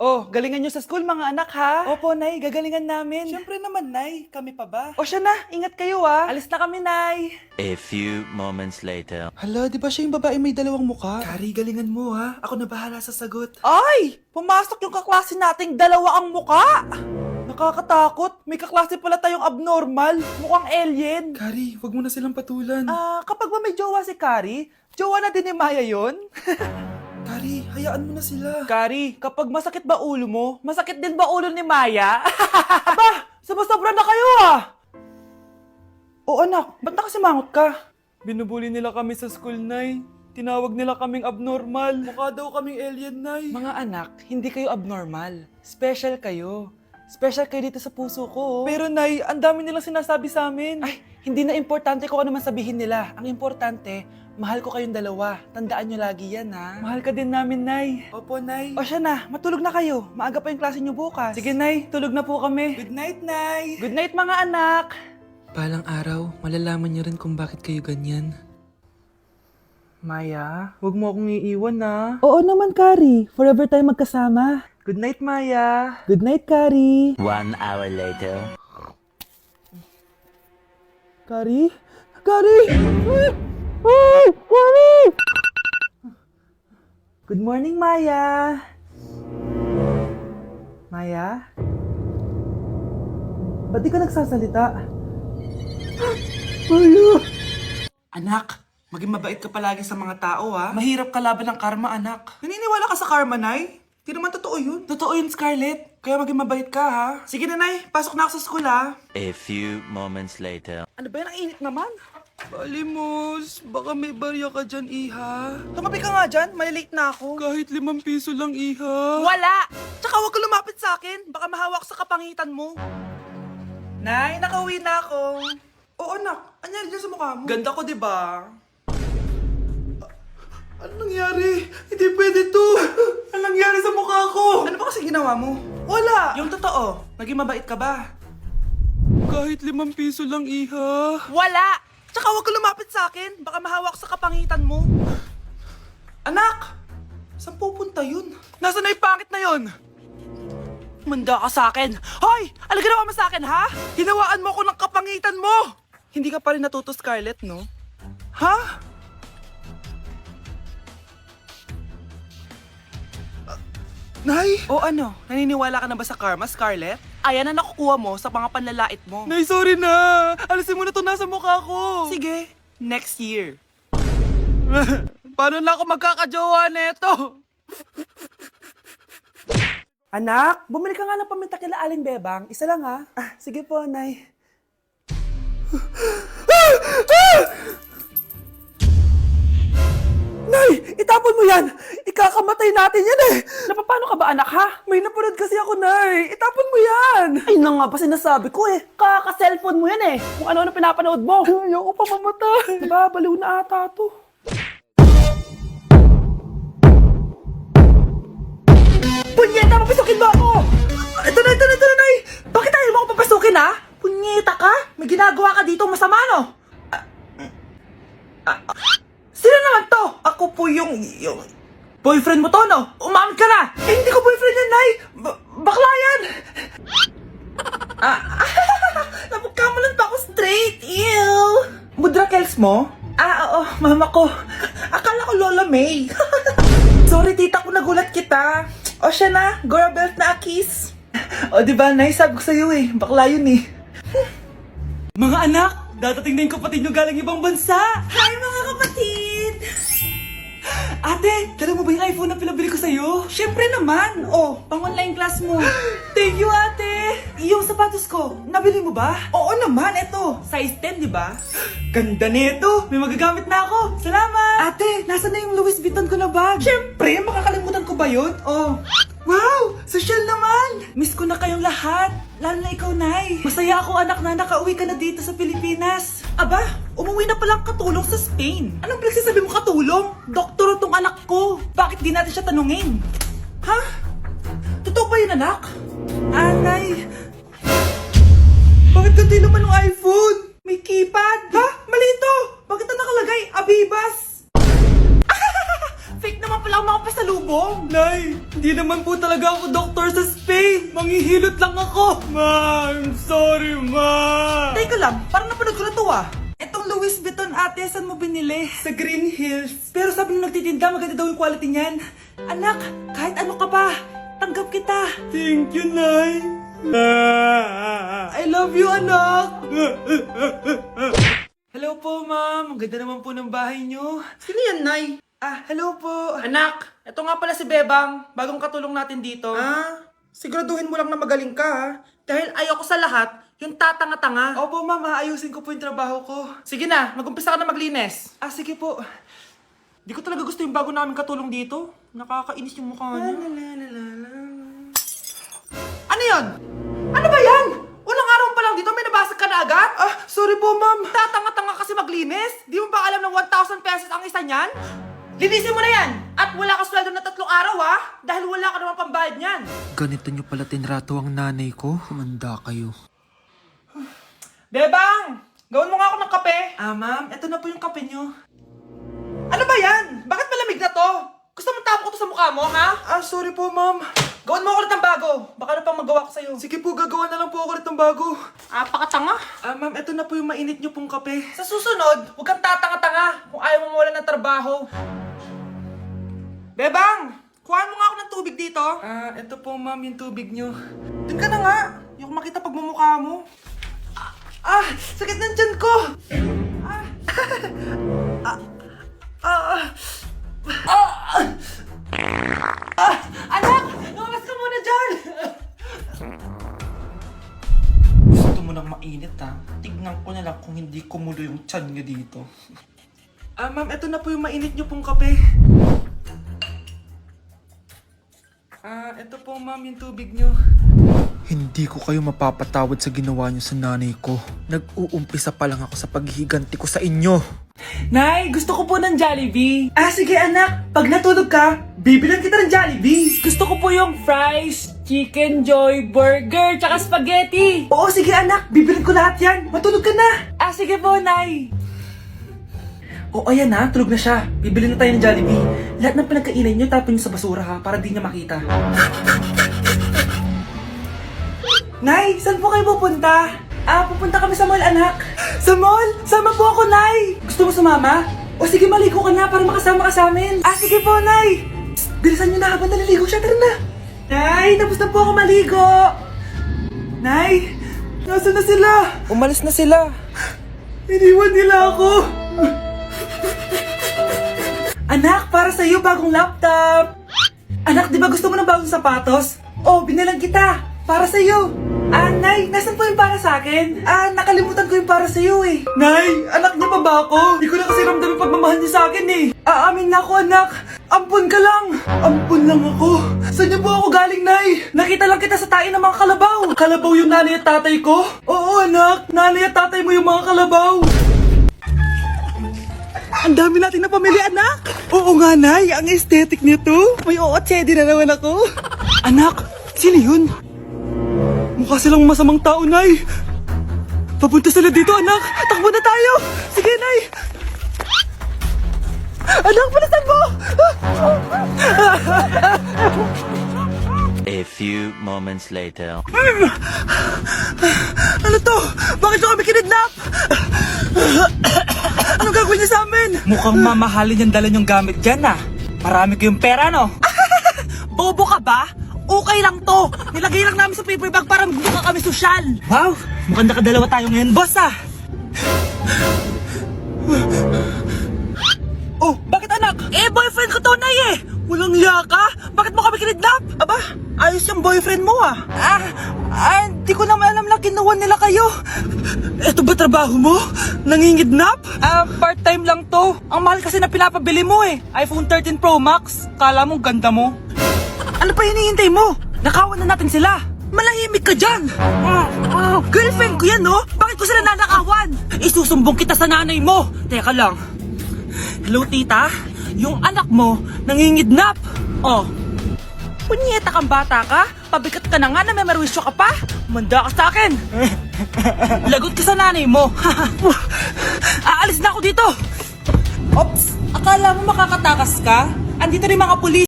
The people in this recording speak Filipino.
Oh, galingan nyo sa school mga anak ha? Opo, Nay, gagalingan namin. Siyempre naman, Nay. Kami pa ba? O siya na, ingat kayo ha. Alis na kami, Nay. A few moments later. Hala, di ba siya yung babae may dalawang muka? Kari, galingan mo ha. Ako na bahala sa sagot. Ay! Pumasok yung kaklase nating dalawa ang muka! Nakakatakot. May kaklase pala tayong abnormal. Mukhang alien. Kari, wag mo na silang patulan. Kapag ba may jowa si Kari, jowa na din ni Maya yun? Kari, hayaan mo na sila. Kari, kapag masakit ba ulo mo, masakit din ba ulo ni Maya? Aba, sumusobra na kayo ah! O anak, ba't nakasimangot ka? Binubuli nila kami sa school, Nay. Tinawag nila kaming abnormal. Mukha daw kaming alien, Nay. Mga anak, hindi kayo abnormal. Special kayo. Special kayo dito sa puso ko. Pero Nay, ang dami nilang sinasabi sa amin. Ay, hindi na importante kung ano man sabihin nila. Ang importante, mahal ko kayong dalawa. Tandaan nyo lagi yan, ha? Mahal ka din namin, Nay. Opo, Nay. O siya na, matulog na kayo. Maaga pa yung klase nyo bukas. Sige, Nay. Tulog na po kami. Good night, Nay. Good night, mga anak. Balang araw, malalaman niyo rin kung bakit kayo ganyan. Maya, huwag mo akong iiwan, na. Oo naman, Kari. Forever tayo magkasama. Good night, Maya. Good night, Kari. 1 hour later. Kari? Kari! Ay! Kari! Good morning, Maya. Maya? Ba't di ka nagsasalita? Maya! Anak, maging mabait ka palagi sa mga tao, ha? Mahirap kalaban ng karma, anak. Naniniwala ka sa karma, Nay? Di naman totoo yun. Totoo yun, Scarlett. Kaya maging mabait ka, ha? Sige na, Nay. Pasok na ako sa school, ha? A few moments later. Ano ba yan? Ang init naman. Balimos, baka may barya ka dyan, Iha. Tumabi ka nga dyan, malilate na ako. Kahit 5 piso lang, Iha. Wala! Tsaka huwag ka lumapit sa akin, baka mahawak sa kapangitan mo. Nay, nakauwi na ako. Oo, anak. Anyari dyan sa mukha mo? Ganda ko, diba? Ano nangyari? Hindi pwede to! Ano nangyari sa mukha ko? Ano ba kasi ginawa mo? Wala! Yung totoo, naging mabait ka ba? Kahit 5 piso lang, Iha. Wala! Tsaka huwag ka lumapit sa akin, baka mahawak sa kapangitan mo. Anak! Saan pupunta yun? Nasaan na yung pangit na yun? Manda ka sa akin. Hoy! Ano ginawa mo sa akin, ha? Hinawaan mo ako ng kapangitan mo! Hindi ka pa rin natuto, Scarlett, no? Ha? Nay! O ano? Naniniwala ka na ba sa karma, Scarlett? Ayan na nakukuha mo sa mga panlalait mo. Nay, sorry na! Alisin mo na to nasa mukha ko! Sige, next year. Paano na ako magkakajowa neto? Anak, bumili ka nga ng paminta kila Aling Bebang. Isa lang ha. Sige po, Nay. Nay! Itapon mo yan! Ikakamatay natin yan eh! Napapano ka ba, anak, ha? May napanood kasi ako, Nay! Itapon mo yan! Ay na nga ba sinasabi ko eh! Kaka-cellphone mo yan eh! Kung ano-ano pinapanood mo! Ayoko pa mamatay! Diba, baliw na ata to. Punyeta, papasukin mo ako! Ito na, Nay! Bakit ayaw mo ako papasukin, ha? Punyeta ka? May ginagawa ka dito masama, no? Sino naman to? Ako po yung boyfriend mo to, no? Umamin ka na! Eh, hindi ko boyfriend yan, Nay! Bakla yan! Napagkamalan pa ako straight! Ew! Mudra Kels mo? Oo, mama ko. Akala ko Lola May. Sorry, tita ko, nagulat kita. O siya na, Gora Belt na kiss. O diba, Nay, sabi ko sa'yo eh. Bakla yun eh. Mga anak, dadating na yung kapatid nyo galing ibang bansa. Hi, mga kapatid! Ate, dala mo ba yung iPhone na pinabili ko sa'yo? Siyempre naman. Oh, pang-online class mo. Thank you, ate. Yung sapatos ko, nabili mo ba? Oo naman, eto. Size 10, di ba? Ganda nito. May magagamit na ako. Salamat. Ate, nasa na yung Louis Vuitton ko na bag? Siyempre, makakalimutan ko ba yun? Oh. Wow! Social naman! Miss ko na kayong lahat. Lalo na ikaw, Nay. Masaya ako, anak, na nakauwi ka na dito sa Pilipinas. Aba, umuwi na palang katulong sa Spain. Anong pinagsasabi mo katulong? Doktor tong anak ko. Bakit di natin siya tanungin? Ha? Totoo ba yun, anak? Nay. Bakit ganti naman ng iPhone? May keypad. Ha? Mali ito. Bakit na nakalagay? Abibas. Fake naman pala pala akong makapasalubong. Nay, hindi naman po talaga ako doktor sa Spain. Manghihilot lang ako. Ma, I'm sorry, ma. Teka lang, parang napanood ko na to ah. Etong Louis Vuitton ate, saan mo binili? Sa Green Hills. Pero sabi nung nagtitinda, maganda daw yung quality niyan. Anak, kahit ano ka pa, tanggap kita. Thank you, Nay. I love you, anak. Hello po, ma'am. Ang ganda naman po ng bahay niyo. Sino yan, Nay? Hello po. Anak, ito nga pala si Bebang. Bagong katulong natin dito. Siguraduhin mo lang na magaling ka, ha? Dahil ayoko sa lahat, yung tatanga-tanga. Opo, ma'am. Ayusin ko po yung trabaho ko. Sige na, mag-umpisa ka na maglinis. Sige po. Di ko talaga gusto yung bago namin katulong dito. Nakakainis yung mukha niya. Ano yun? Ano ba yan? Unang araw pa lang dito, may nabasag ka na agad? Sorry po, ma'am. Tatanga-tanga kasi maglinis. Di mo ba alam na 1,000 pesos ang isa niyan? Linisin mo na yan! At wala ka sweldo na 3 araw, ha? Dahil wala ka naman pambayad niyan. Ganito nyo pala tinrato ang nanay ko. Humanda kayo. Bebang! Gawin mo nga ako ng kape. Ma'am, eto na po yung kape nyo. Ano ba yan? Bakit malamig na to? Gusto mo tapo ko to sa mukha mo, ha? Sorry po, ma'am. Gawin mo ako ulit ng bago. Baka na pang magawa ko sa'yo. Sige po, gagawa na lang po ako ulit ng bago. Pakatanga. Ma'am, eto na po yung mainit nyo pong kape. Sa susunod, huwag kang tatanga-tanga kung ayaw mo mawala ng trabaho. Bebang! Kuhaan mo nga ako ng tubig dito. Eto po, ma'am, yung tubig nyo. Dun ka na nga. Yung makita pagmumukha mo. Sakit ng tiyan ko! Anak! Lumabas ka muna dyan! Gusto mo nang mainit, ha? Tignan ko na lang kung hindi kumulo yung tiyan niya dito. Ma'am, eto na po yung mainit niyo pong kape. Eto po, ma'am, yung tubig niyo. Hindi ko kayo mapapatawad sa ginawa nyo sa nanay ko. Nag-uumpisa pa lang ako sa paghihiganti ko sa inyo. Nay, gusto ko po ng Jollibee. Sige anak, pag natulog ka, bibilan kita ng Jollibee. Gusto ko po yung fries, chicken joy, burger, tsaka spaghetti. Oo, sige anak, bibilan ko lahat yan. Matulog ka na. Sige po, Nay. Ayan na, tulog na siya. Bibili na tayo ng Jollibee. Lahat ng pinagkainan niyo, tapon niyo sa basura ha, para di niya makita. Nay, saan po kayo pupunta? Pupunta kami sa mall, anak. Sa mall? Sama po ako, Nay. Gusto mo sumama? O sige, maligo ka na para makasama ka sa amin. Sige po, Nay. Psst, bilisan niyo na habang naliligo siya. Tara na. Nay, tapos na po ako maligo. Nay, nasaan na sila? Umalis na sila. Iniwan nila ako. Anak, para sa'yo bagong laptop. Anak, di ba gusto mo ng bagong sapatos? Binilang kita. Para sa'yo. Nay, nasan po yung para sa akin? Nakalimutan ko yung para sa'yo eh. Nay, anak niya pa ba ako? Di ko na kasi ramdam yung pagmamahal niya sa akin eh. Aamin na ako, anak. Ampun ka lang. Ampun lang ako. Saan niyo po ako galing, Nay? Nakita lang kita sa tayo ng mga kalabaw. Kalabaw yung nanay at tatay ko? Oo, anak. Nanay at tatay mo yung mga kalabaw. Ang dami natin na pamilya, anak. Oo nga, Nay. Ang aesthetic nito. May ootsedi na naman ako. Anak, sino yun? Mukha silang masamang tao, Nay. Papunta sila dito, anak. Takbo na tayo. Sige, Nay. Anak, palasan mo. A few moments later. Ano to? Bakit nyo kami kinidnap? Anong gagawin niya sa amin? Mukhang mamahalin yung dala nyong gamit dyan, Marami kayong pera, no? Bobo ka ba? Okay lang to. Nilagay lang namin sa paper bag para mukha kami sosyal. Wow, mukhang nakadalawa tayo ngayon, boss, bakit anak? Boyfriend ko to, Nay, Walang hiya ka? Bakit mo kami kinidnap? Aba, ayos yung boyfriend mo, Di ko naman alam na kinuha nila kayo. Eto ba trabaho mo? Nangingidnap? Part-time lang to. Ang mahal kasi na pinapabili mo, iPhone 13 Pro Max. Kala mo ganda mo. Ano pa hinihintay mo? Nakawan na natin sila. Malahimik ka dyan. Girlfriend ko yan, no? Bakit ko sila nanakawan? Isusumbong kita sa nanay mo. Teka lang. Hello, tita? Yung anak mo nangingidnap. Punyeta kang bata ka? Pabigat ka na nga na may marwisyo ka pa? Manda ka sa akin. Lagot ka sa nanay mo. Aalis na ako dito. Ops, akala mo makakatakas ka? Andito na yung mga pulis.